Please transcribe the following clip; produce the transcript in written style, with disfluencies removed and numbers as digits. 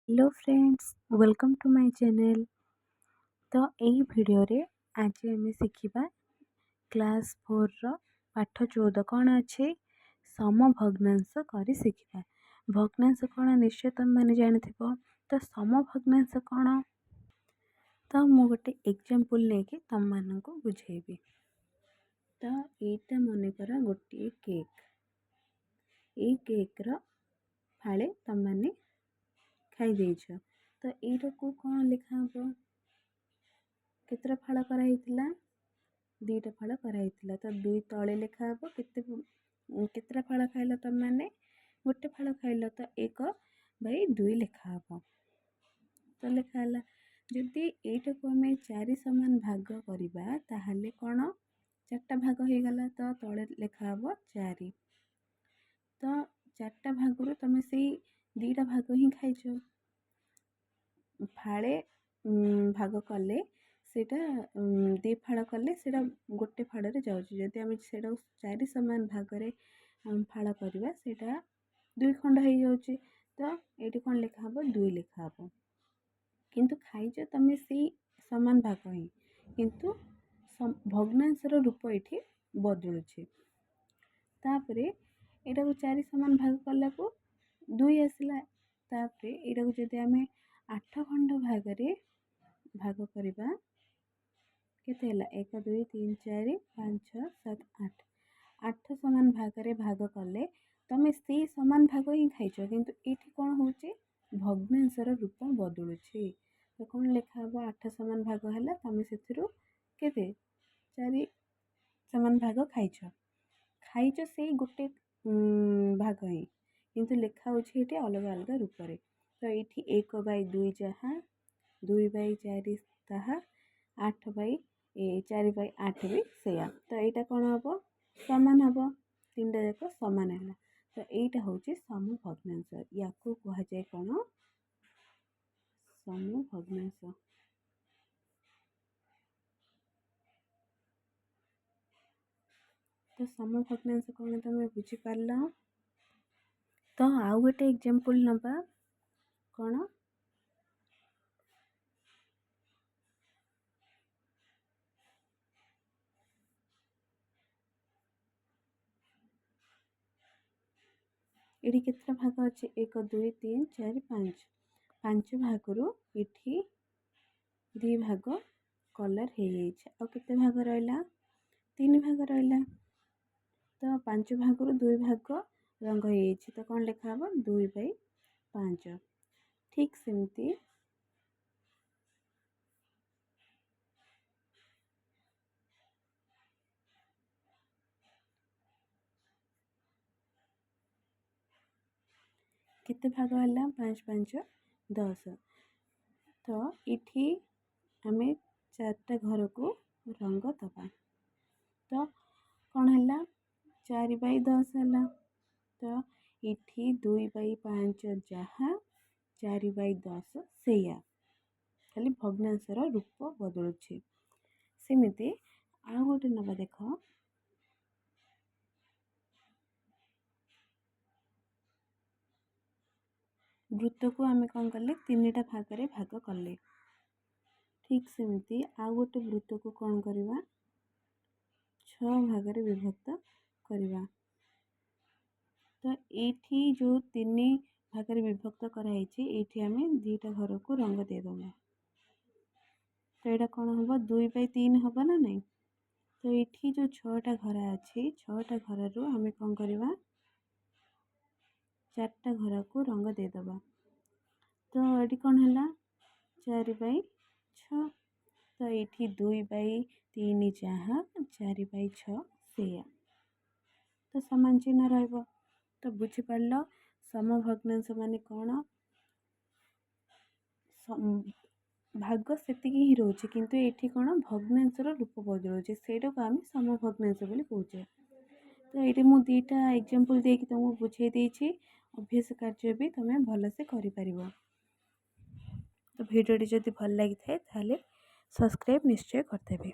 Hello friends, welcome to my channel. तो यही video रे आज आम शिखा क्लास 4 रो पाठ 14 कौन अच्छे समभग्नांश कर शिखा। भग्नांश कौन निश्चय तुम मैंने जानी। तो समभग्नांश कौन तो मु गोटे एग्जांपल लेके तुम मान को बुझेबी। तो यहीटा मन कर गोटे केक, ये केक रो फाड़े तुम मैंने खाई देछ। तो यहीटा को कौन लिखा हम केतरा फाड़ कराइथिला, दुईटा फाड़ कराइथिला। तो दुई तले लिखा हम केतरा फाड़ खाइल तुम मैंने गोटे फाड़ खाइल। तो 1/2 लिखा हम। तो लिखा है जदि यहीटा को आम 4 समान भाग करवा ताहले कौन 4टा भाग हो गला। तो तले लिखा हम 4। तो 4टा भाग तुम से 2टा भाग ही खाइछ। फाड़े भाग कले सेटा 2 फाड़ कले सेटा गोटे फाड़े जाऊँगी। जदि आम से 4 समान भाग फाड़ करवा सेटा 2 खंड हो जाऊँगी। तो ये कौन लिखा हम 2 लिखा हम। किंतु खाइज तुम से समान भाग ही किंतु भग्नांशर रूप ये बदलुचे। तापर यहाँ को 4 समान भाग कला को 2 आसला। तापर यहाँ को जदि आम 8 खंड भाग करवा केते 1 2 3 4 5 6 7 8 8 समान भाग कले तुम से समान भाग ही खाइछ। किंतु ये कौन हो भग्नांशर रूप बदलुचे। तो कौन लिखा हम 8 समान भाग है तुम से केते 4 समान भाग खाइछ। खाइछ से गोटे भाग ही किंतु लिखा होती अलग अलग रूप में। तो ये 1/2 जहाँ 2/4 ताहा 4/8 भी सेया। तो यहाँ कौन हम समान हम 3टा जाक समान है। तो यहाँ हूँ समभग्नांश, या कह जाए कौन समभग्नांश। तो समभग्नांश कौन तुम बुझीपार। तो आउ गोटे एग्जांपल नबा कौन ये केतटा भाग अच्छे 1 2 3 4 5 5 भाग ये 2 भाग कलर हो जाए। केते भाग रहा 3 भाग रहा। तो 5 भाग 2 भाग रंग हो जाए। तो कौन लिखा हम 2/5। ठीक सेमती केते भाग है 5 5 10। तो ये आम 4टा घर को रंग दबा। तो कौन है 4/10 है। तो ये 2/5 जहाँ 4/10 सेया खाली भग्नांशर रूप बदलुचे। सेमती आ गोटे नवा देख वृत्त को आम कौन कले 3टा भाग कले। ठीक सेमती आ गोटे वृत्त को कौन करवा 6 भाग विभक्त करवा। तो ये जो 3 भाग विभक्त कराई ये आम 2टा घर को रंग देदेबा। तो यहाँ कौन हम 2/3 हम ना नहीं। तो ये जो 6टा घर अच्छी 6टा घर आम कौन करवा 4टा घर को रंग देदेबा। तो ये कौन है 4/6। तो ये 2/3 जहाँ 4/6 सेया। तो समान चिन्ह रहा। तो बुझीपार समभग्नांश मान कौन भाग से ही रोचे किंतु ये कौन भग्नांशर रूप बदलुचे से आम समभग्नांश बोली कहचे। तो ये मुझे 2टा एग्जांपल देके तुमको बुझे देछि। अभ्यास कार्य भी तुम्हें भलसे करिपार। तो भिडियोटी जदि भल लगी थाए सब्सक्राइब निश्चय करदेवे।